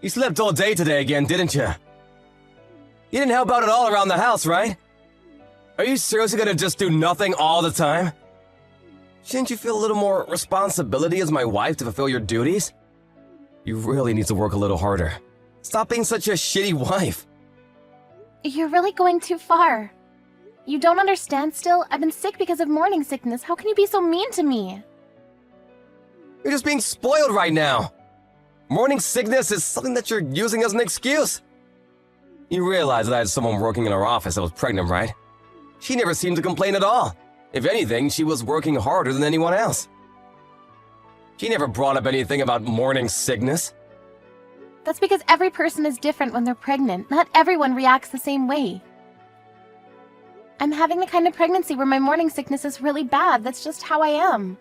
You slept all day today again, didn't you? You didn't help out at all around the house, right? Are you seriously gonna just do nothing all the time? Shouldn't you feel a little more responsibility as my wife to fulfill your duties? You really need to work a little harder. Stop being such a shitty wife. You're really going too far. You don't understand still? I've been sick because of morning sickness. How can you be so mean to me? You're just being spoiled right now. Morning sickness is something that you're using as an excuse. You realize that I had someone working in our office that was pregnant, right? She never seemed to complain at all. If anything, she was working harder than anyone else. She never brought up anything about morning sickness. That's because every person is different when they're pregnant. Not everyone reacts the same way. I'm having the kind of pregnancy where my morning sickness is really bad. That's just how I am.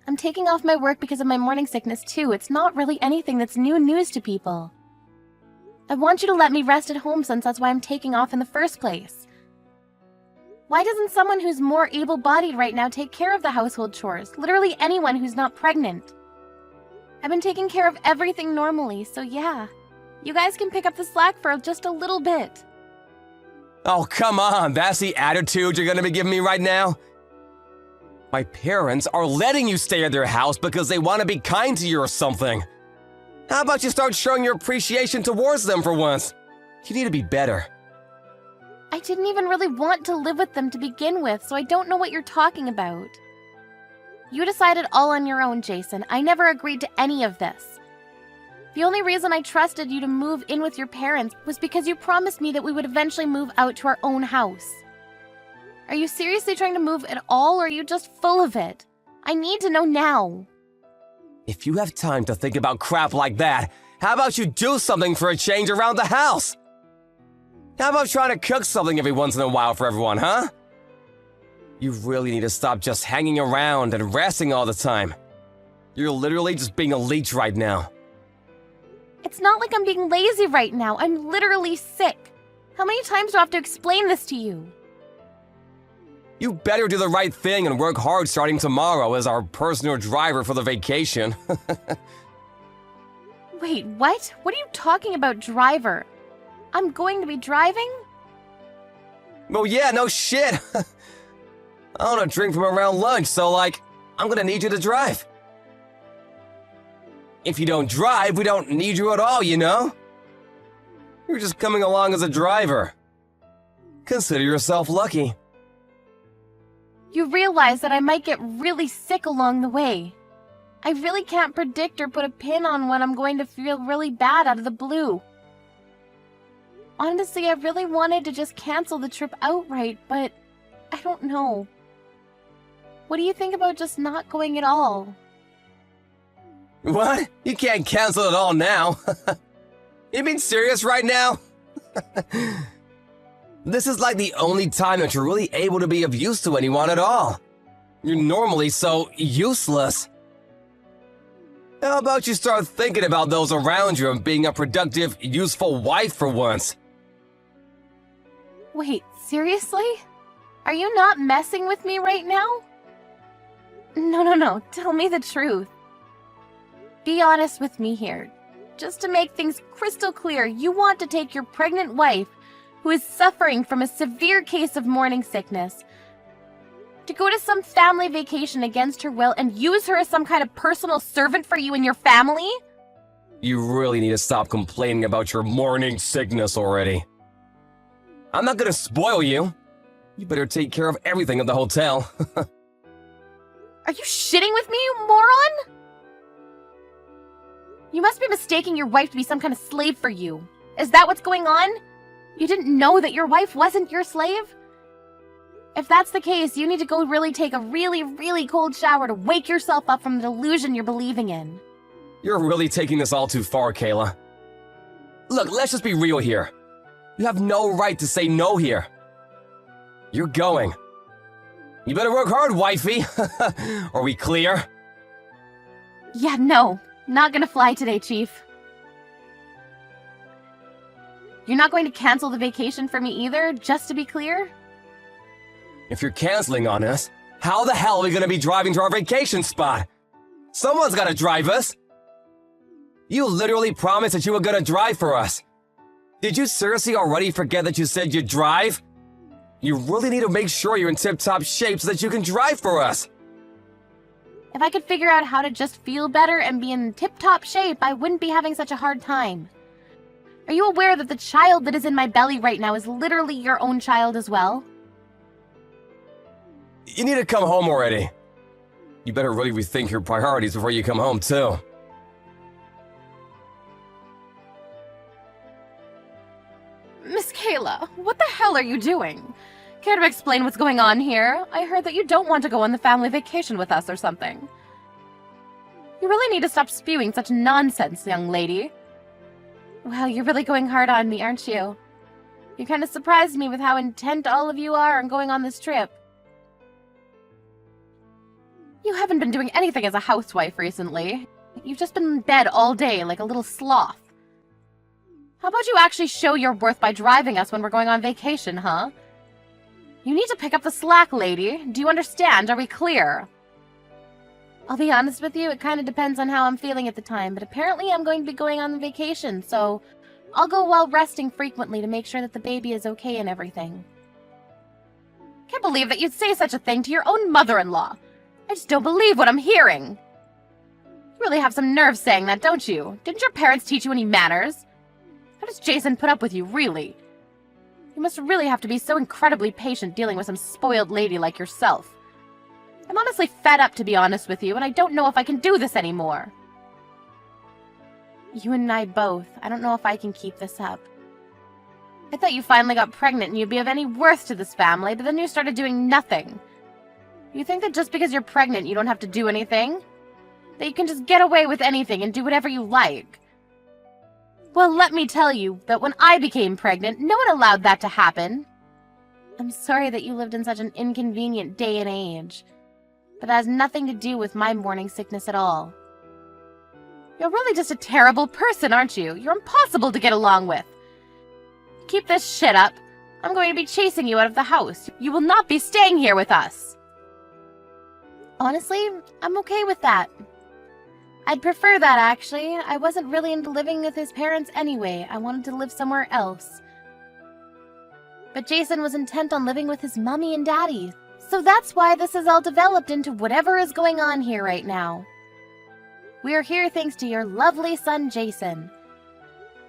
I'm taking off my work because of my morning sickness too. It's not really anything that's new news to people. I want you to let me rest at home since that's why I'm taking off in the first place. Why doesn't someone who's more able-bodied right now take care of the household chores? Literally anyone who's not pregnant. I've been taking care of everything normally, so yeah. You guys can pick up the slack for just a little bit. Oh, come on, that's the attitude you're gonna be giving me right now? My parents are letting you stay at their house because they want to be kind to you or something. How about you start showing your appreciation towards them for once? You need to be better. I didn't even really want to live with them to begin with, so I don't know what you're talking about. You decided all on your own, Jason. I never agreed to any of this. The only reason I trusted you to move in with your parents was because you promised me that we would eventually move out to our own house. Are you seriously trying to move at all, or are you just full of it? I need to know now. If you have time to think about crap like that, how about you do something for a change around the house? How about trying to cook something every once in a while for everyone, huh? You really need to stop just hanging around and resting all the time. You're literally just being a leech right now. It's not like I'm being lazy right now. I'm literally sick. How many times do I have to explain this to you? You better do the right thing and work hard starting tomorrow as our personal driver for the vacation. Wait, what? What are you talking about, driver? I'm going to be driving? Oh yeah, no shit. I want to drink from around lunch, so I'm gonna need you to drive. If you don't drive, we don't need you at all, you know? You're just coming along as a driver. Consider yourself lucky. You realize that I might get really sick along the way. I really can't predict or put a pin on when I'm going to feel really bad out of the blue. Honestly, I really wanted to just cancel the trip outright, but I don't know. What do you think about just not going at all? What? You can't cancel it all now. You being serious right now? This is like the only time that you're really able to be of use to anyone at all. You're normally so useless. How about you start thinking about those around you and being a productive, useful wife for once? Wait, seriously? Are you not messing with me right now? No, tell me the truth. Be honest with me here. Just to make things crystal clear, you want to take your pregnant wife, who is suffering from a severe case of morning sickness, to go to some family vacation against her will and use her as some kind of personal servant for you and your family? You really need to stop complaining about your morning sickness already. I'm not gonna spoil you. You better take care of everything at the hotel. Are you shitting with me, you moron? You must be mistaking your wife to be some kind of slave for you. Is that what's going on? You didn't know that your wife wasn't your slave? If that's the case, you need to go really take a really cold shower to wake yourself up from the delusion you're believing in. You're really taking this all too far, Kayla. Look, let's just be real here. You have no right to say no here. You're going. You better work hard, wifey. Are we clear? Yeah, no. Not gonna fly today, Chief. You're not going to cancel the vacation for me either, just to be clear? If you're canceling on us, how the hell are we gonna be driving to our vacation spot? Someone's gotta drive us. You literally promised that you were gonna drive for us. Did you seriously already forget that you said you'd drive? You really need to make sure you're in tip-top shape so that you can drive for us. If I could figure out how to just feel better and be in tip-top shape, I wouldn't be having such a hard time. Are you aware that the child that is in my belly right now is literally your own child as well? You need to come home already. You better really rethink your priorities before you come home, too. Miss Kayla, what the hell are you doing? Care to explain what's going on here? I heard that you don't want to go on the family vacation with us or something. You really need to stop spewing such nonsense, young lady. Wow, you're really going hard on me, aren't you? You kind of surprised me with how intent all of you are on going on this trip. You haven't been doing anything as a housewife recently. You've just been in bed all day like a little sloth. How about you actually show your worth by driving us when we're going on vacation, huh? You need to pick up the slack, lady. Do you understand? Are we clear? I'll be honest with you, it kind of depends on how I'm feeling at the time, but apparently I'm going to be going on vacation, so I'll go while resting frequently to make sure that the baby is okay and everything. Can't believe that you'd say such a thing to your own mother-in-law. I just don't believe what I'm hearing. You really have some nerve saying that, don't you? Didn't your parents teach you any manners? How does Jason put up with you, really? You must really have to be so incredibly patient dealing with some spoiled lady like yourself. I'm honestly fed up, to be honest with you, and I don't know if I can do this anymore. You and I both. I don't know if I can keep this up. I thought you finally got pregnant and you'd be of any worth to this family, but then you started doing nothing. You think that just because you're pregnant you don't have to do anything? That you can just get away with anything and do whatever you like? Well, let me tell you that when I became pregnant, no one allowed that to happen. I'm sorry that you lived in such an inconvenient day and age, but that has nothing to do with my morning sickness at all. You're really just a terrible person, aren't you? You're impossible to get along with. Keep this shit up. I'm going to be chasing you out of the house. You will not be staying here with us. Honestly, I'm okay with that. I'd prefer that, actually. I wasn't really into living with his parents anyway. I wanted to live somewhere else. But Jason was intent on living with his mommy and daddy. So that's why this has all developed into whatever is going on here right now. We are here thanks to your lovely son, Jason.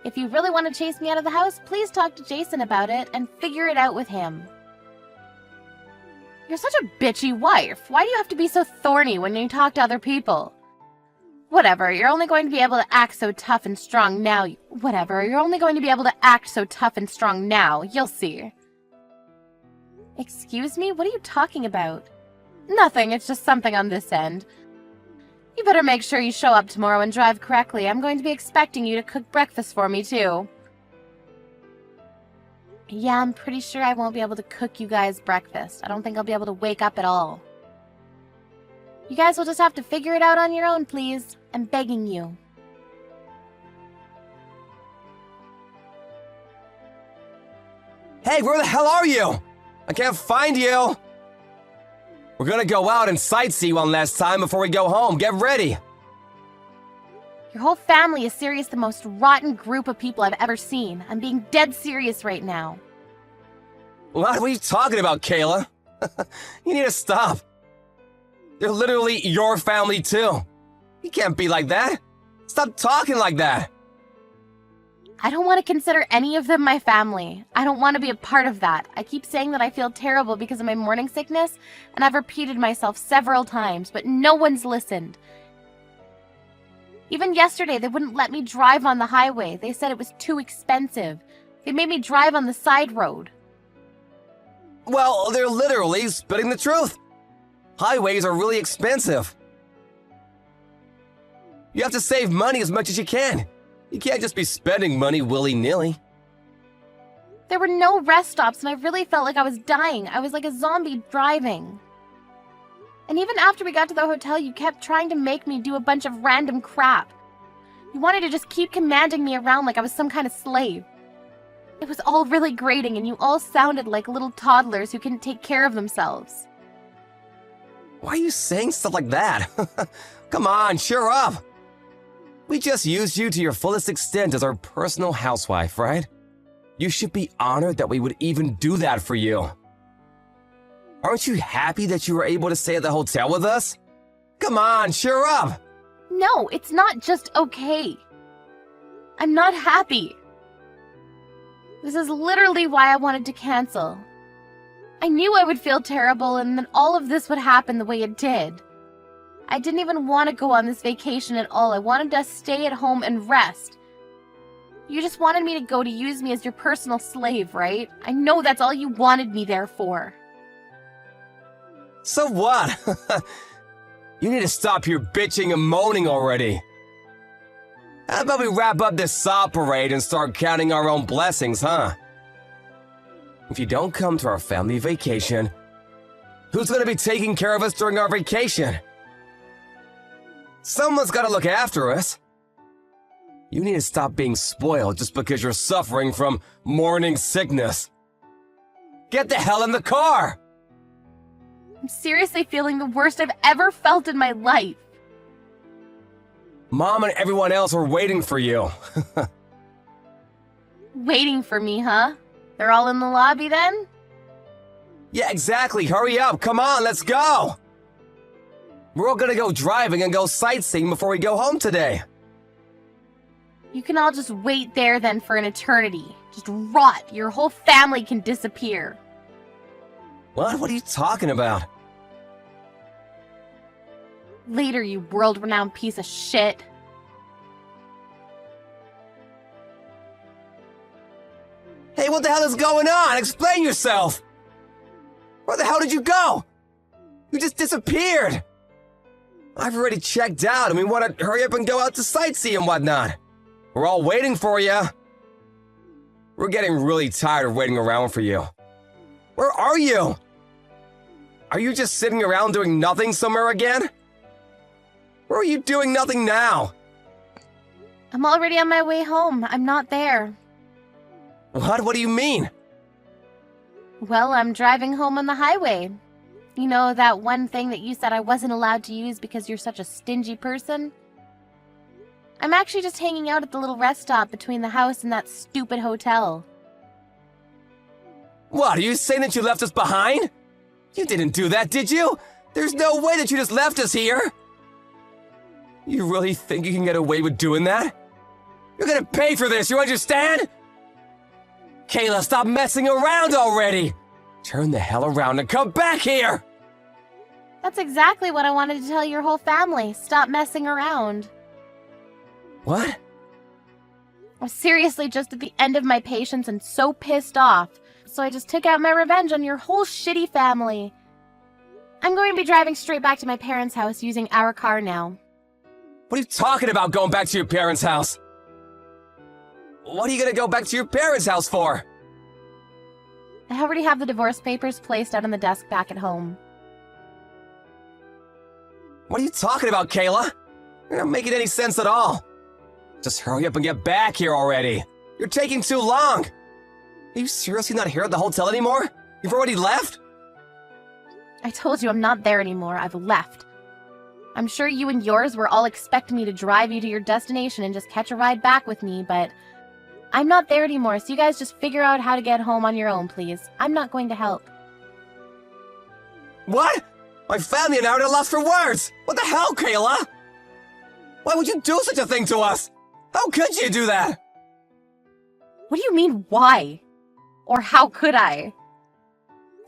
If you really want to chase me out of the house, please talk to Jason about it and figure it out with him. You're such a bitchy wife. Why do you have to be so thorny when you talk to other people? Whatever, you're only going to be able to act so tough and strong now. You'll see. Excuse me? What are you talking about? Nothing, it's just something on this end. You better make sure you show up tomorrow and drive correctly. I'm going to be expecting you to cook breakfast for me, too. Yeah, I'm pretty sure I won't be able to cook you guys breakfast. I don't think I'll be able to wake up at all. You guys will just have to figure it out on your own, please. I'm begging you. Hey, where the hell are you? I can't find you. We're gonna go out and sightsee one last time before we go home. Get ready. Your whole family is serious, the most rotten group of people I've ever seen. I'm being dead serious right now. What are you talking about, Kayla? You need to stop. They're literally your family, too. You can't be like that. Stop talking like that. I don't want to consider any of them my family. I don't want to be a part of that. I keep saying that I feel terrible because of my morning sickness, and I've repeated myself several times, but no one's listened. Even yesterday, they wouldn't let me drive on the highway. They said it was too expensive. They made me drive on the side road. Well, they're literally spitting the truth. Highways are really expensive. You have to save money as much as you can. You can't just be spending money willy-nilly. There were no rest stops, and I really felt like I was dying. I was like a zombie driving. And even after we got to the hotel, you kept trying to make me do a bunch of random crap. You wanted to just keep commanding me around like I was some kind of slave. It was all really grating, and you all sounded like little toddlers who couldn't take care of themselves. Why are you saying stuff like that? Come on, cheer up. We just used you to your fullest extent as our personal housewife, right? You should be honored that we would even do that for you. Aren't you happy that you were able to stay at the hotel with us? Come on, cheer up! No, it's not just okay. I'm not happy. This is literally why I wanted to cancel. I knew I would feel terrible and then all of this would happen the way it did. I didn't even want to go on this vacation at all. I wanted to stay at home and rest. You just wanted me to go to use me as your personal slave, right? I know that's all you wanted me there for. So what? You need to stop your bitching and moaning already. How about we wrap up this sob parade and start counting our own blessings, huh? If you don't come to our family vacation, who's gonna be taking care of us during our vacation? Someone's gotta look after us. You need to stop being spoiled just because you're suffering from morning sickness. Get the hell in the car! I'm seriously feeling the worst I've ever felt in my life. Mom and everyone else are waiting for you. Waiting for me, huh? They're all in the lobby then? Yeah, exactly. Hurry up. Come on, let's go. We're all gonna go driving and go sightseeing before we go home today. You can all just wait there then for an eternity. Just rot. Your whole family can disappear. What? What are you talking about? Later, you world-renowned piece of shit. Hey, what the hell is going on? Explain yourself! Where the hell did you go? You just disappeared! I've already checked out and we want to hurry up and go out to sightsee and whatnot. We're all waiting for you. We're getting really tired of waiting around for you. Where are you? Are you just sitting around doing nothing somewhere again? Where are you doing nothing now? I'm already on my way home. I'm not there. What? What do you mean? Well, I'm driving home on the highway. You know, that one thing that you said I wasn't allowed to use because you're such a stingy person? I'm actually just hanging out at the little rest stop between the house and that stupid hotel. What, are you saying that you left us behind? You didn't do that, did you? There's no way that you just left us here. You really think you can get away with doing that? You're gonna pay for this, you understand? Kayla, stop messing around already! Turn the hell around and come back here! That's exactly what I wanted to tell your whole family. Stop messing around. What? I was seriously just at the end of my patience and so pissed off. So I just took out my revenge on your whole shitty family. I'm going to be driving straight back to my parents' house using our car now. What are you talking about going back to your parents' house? What are you gonna go back to your parents' house for? I already have the divorce papers placed out on the desk back at home. What are you talking about, Kayla? You're not making any sense at all. Just hurry up and get back here already. You're taking too long. Are you seriously not here at the hotel anymore? You've already left? I told you I'm not there anymore. I've left. I'm sure you and yours were all expecting me to drive you to your destination and just catch a ride back with me, but I'm not there anymore, so you guys just figure out how to get home on your own, please. I'm not going to help. What? My family and I are at a loss for words! What the hell, Kayla? Why would you do such a thing to us? How could you do that? What do you mean, why? Or how could I?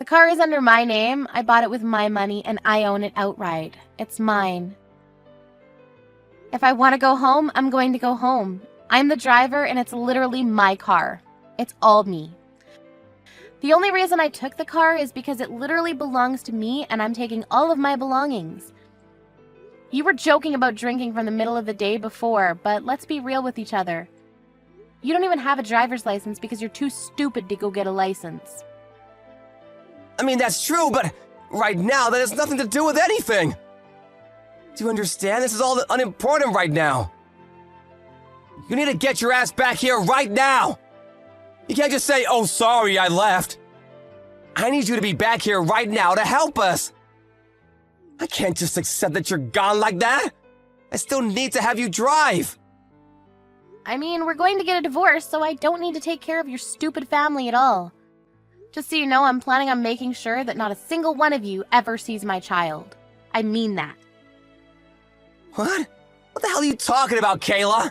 The car is under my name, I bought it with my money, and I own it outright. It's mine. If I want to go home, I'm going to go home. I'm the driver, and it's literally my car. It's all me. The only reason I took the car is because it literally belongs to me, and I'm taking all of my belongings. You were joking about drinking from the middle of the day before, but let's be real with each other. You don't even have a driver's license because you're too stupid to go get a license. I mean, that's true, but right now that has nothing to do with anything. Do you understand? This is all unimportant right now. You need to get your ass back here right now. You can't just say, oh, sorry, I left. I need you to be back here right now to help us. I can't just accept that you're gone like that. I still need to have you drive. I mean, we're going to get a divorce, so I don't need to take care of your stupid family at all. Just so you know, I'm planning on making sure that not a single one of you ever sees my child. I mean that. What? What the hell are you talking about, Kayla?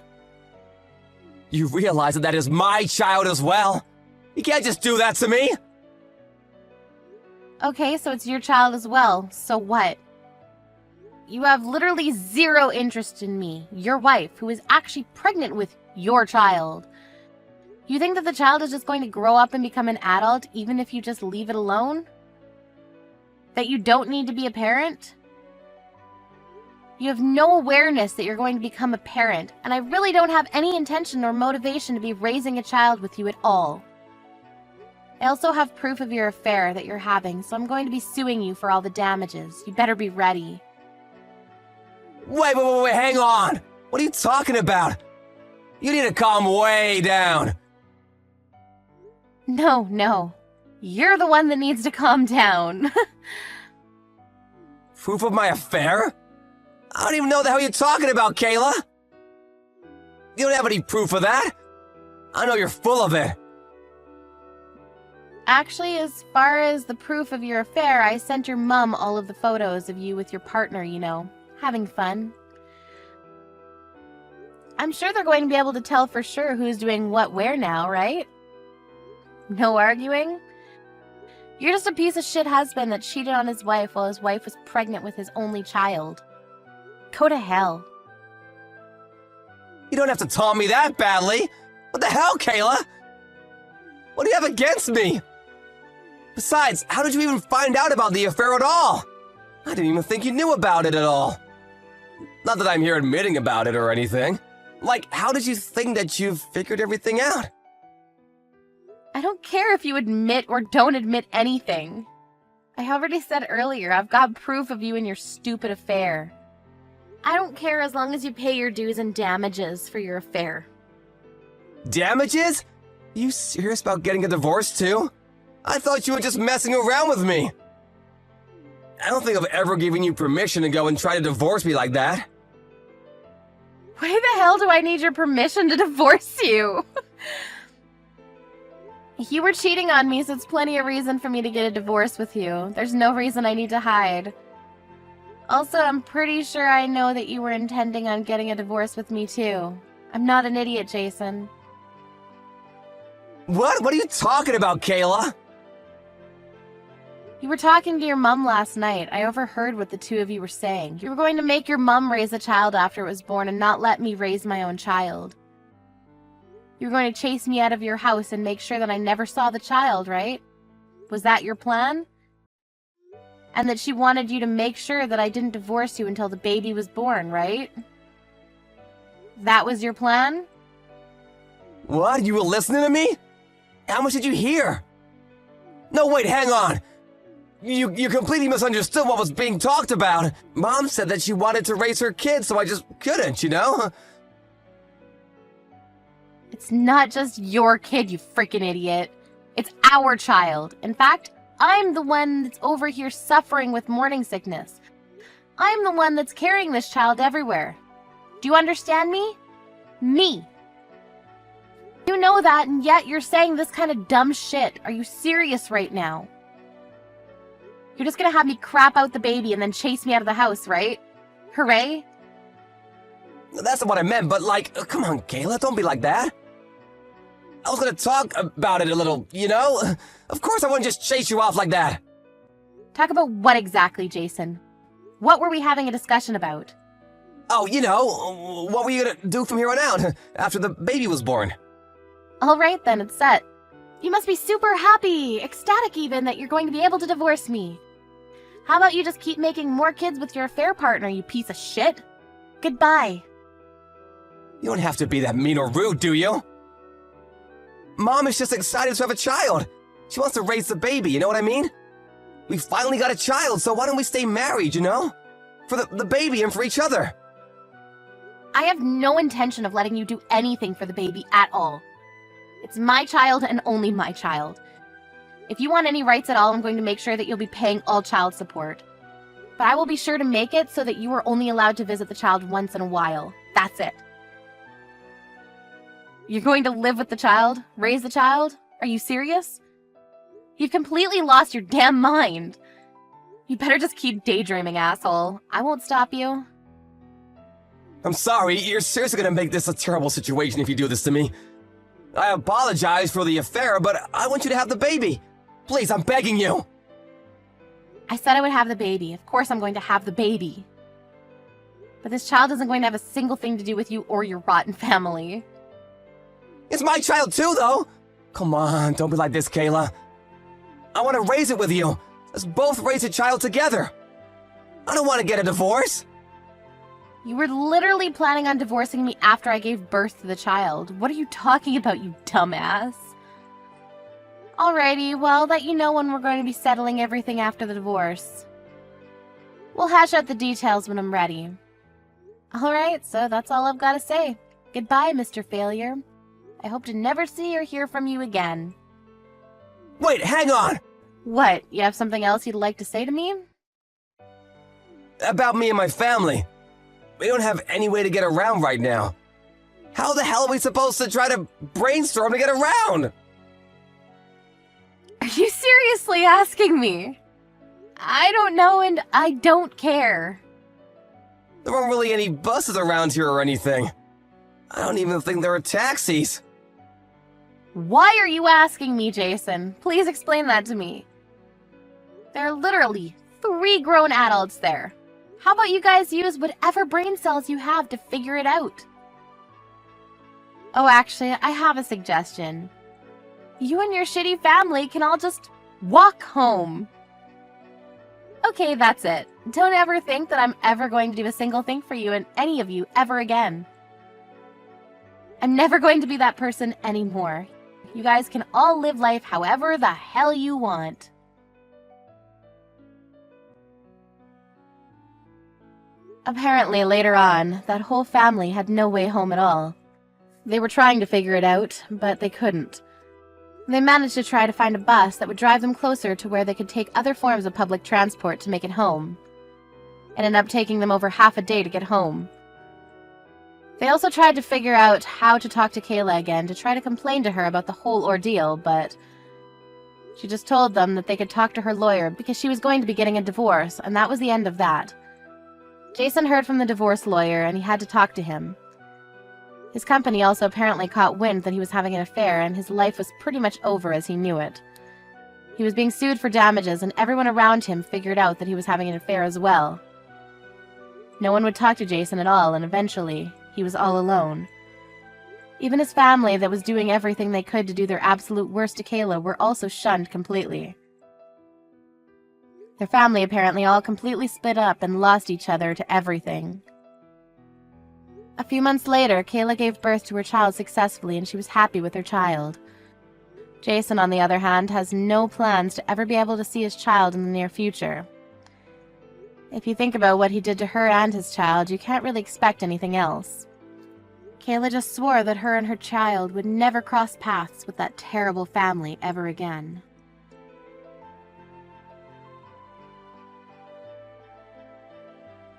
You realize that is my child as well? You can't just do that to me! Okay, so it's your child as well. So what? You have literally zero interest in me, your wife, who is actually pregnant with your child. You think that the child is just going to grow up and become an adult even if you just leave it alone? That you don't need to be a parent? You have no awareness that you're going to become a parent, and I really don't have any intention or motivation to be raising a child with you at all. I also have proof of your affair that you're having, so I'm going to be suing you for all the damages. You better be ready. Wait, hang on! What are you talking about? You need to calm way down. No. You're the one that needs to calm down. Proof of my affair? I don't even know the hell you're talking about, Kayla! You don't have any proof of that! I know you're full of it! Actually, as far as the proof of your affair, I sent your mom all of the photos of you with your partner, you know, having fun. I'm sure they're going to be able to tell for sure who's doing what where now, right? No arguing? You're just a piece of shit husband that cheated on his wife while his wife was pregnant with his only child. Go to hell. You don't have to taunt me that badly! What the hell, Kayla? What do you have against me? Besides, how did you even find out about the affair at all? I didn't even think you knew about it at all. Not that I'm here admitting about it or anything. Like, how did you think that you've figured everything out? I don't care if you admit or don't admit anything. I already said earlier, I've got proof of you and your stupid affair. I don't care as long as you pay your dues and damages for your affair. Damages? You serious about getting a divorce too? I thought you were just messing around with me. I don't think I've ever given you permission to go and try to divorce me like that. Why the hell do I need your permission to divorce you? You were cheating on me, so it's plenty of reason for me to get a divorce with you. There's no reason I need to hide. Also, I'm pretty sure I know that you were intending on getting a divorce with me too. I'm not an idiot, Jason. What? What are you talking about, Kayla? You were talking to your mom last night. I overheard what the two of you were saying. You were going to make your mom raise a child after it was born and not let me raise my own child. You were going to chase me out of your house and make sure that I never saw the child, right? Was that your plan? And that she wanted you to make sure that I didn't divorce you until the baby was born, right? That was your plan? What? You were listening to me? How much did you hear? No, wait, hang on. You completely misunderstood what was being talked about. Mom said that she wanted to raise her kids, so I just couldn't, you know? It's not just your kid, you freaking idiot. It's our child. In fact, I'm the one that's over here suffering with morning sickness. I'm the one that's carrying this child everywhere. Do you understand me? Me. You know that, and yet you're saying this kind of dumb shit. Are you serious right now? You're just gonna have me crap out the baby and then chase me out of the house, right? Hooray? That's not what I meant, but like, come on, Kayla, don't be like that. I was gonna talk about it a little, you know? Of course I wouldn't just chase you off like that. Talk about what exactly, Jason? What were we having a discussion about? Oh, you know, what were you gonna do from here on out, after the baby was born? All right then, it's set. You must be super happy, ecstatic even, that you're going to be able to divorce me. How about you just keep making more kids with your affair partner, you piece of shit? Goodbye. You don't have to be that mean or rude, do you? Mom is just excited to have a child. She wants to raise the baby, you know what I mean? We finally got a child, so why don't we stay married, you know? For the baby and for each other. I have no intention of letting you do anything for the baby at all. It's my child and only my child. If you want any rights at all, I'm going to make sure that you'll be paying all child support. But I will be sure to make it so that you are only allowed to visit the child once in a while. That's it. You're going to live with the child? Raise the child? Are you serious? You've completely lost your damn mind. You better just keep daydreaming, asshole. I won't stop you. I'm sorry, you're seriously gonna make this a terrible situation if you do this to me. I apologize for the affair, but I want you to have the baby. Please, I'm begging you. I said I would have the baby. Of course I'm going to have the baby. But this child isn't going to have a single thing to do with you or your rotten family. It's my child too, though. Come on, don't be like this, Kayla. I want to raise it with you. Let's both raise a child together. I don't want to get a divorce. You were literally planning on divorcing me after I gave birth to the child. What are you talking about, you dumbass? Alrighty, well, I'll let you know when we're going to be settling everything after the divorce. We'll hash out the details when I'm ready. Alright, so that's all I've got to say. Goodbye, Mr. Failure. I hope to never see or hear from you again. Wait, hang on! What, you have something else you'd like to say to me? About me and my family. We don't have any way to get around right now. How the hell are we supposed to try to brainstorm to get around? Are you seriously asking me? I don't know and I don't care. There aren't really any buses around here or anything. I don't even think there are taxis. Why are you asking me, Jason? Please explain that to me. There are literally 3 grown adults there. How about you guys use whatever brain cells you have to figure it out? Oh, actually, I have a suggestion. You and your shitty family can all just walk home. Okay, that's it. Don't ever think that I'm ever going to do a single thing for you and any of you ever again. I'm never going to be that person anymore. You guys can all live life however the hell you want. Apparently, later on, that whole family had no way home at all. They were trying to figure it out, but they couldn't. They managed to try to find a bus that would drive them closer to where they could take other forms of public transport to make it home. It ended up taking them over half a day to get home. They also tried to figure out how to talk to Kayla again to try to complain to her about the whole ordeal, but she just told them that they could talk to her lawyer because she was going to be getting a divorce, and that was the end of that. Jason heard from the divorce lawyer, and he had to talk to him. His company also apparently caught wind that he was having an affair, and his life was pretty much over as he knew it. He was being sued for damages, and everyone around him figured out that he was having an affair as well. No one would talk to Jason at all, and eventually, he was all alone. Even his family, that was doing everything they could to do their absolute worst to Kayla, were also shunned completely. Their family apparently all completely split up and lost each other to everything. A few months later, Kayla gave birth to her child successfully, and she was happy with her child. Jason, on the other hand, has no plans to ever be able to see his child in the near future. If you think about what he did to her and his child, you can't really expect anything else. Kayla just swore that her and her child would never cross paths with that terrible family ever again.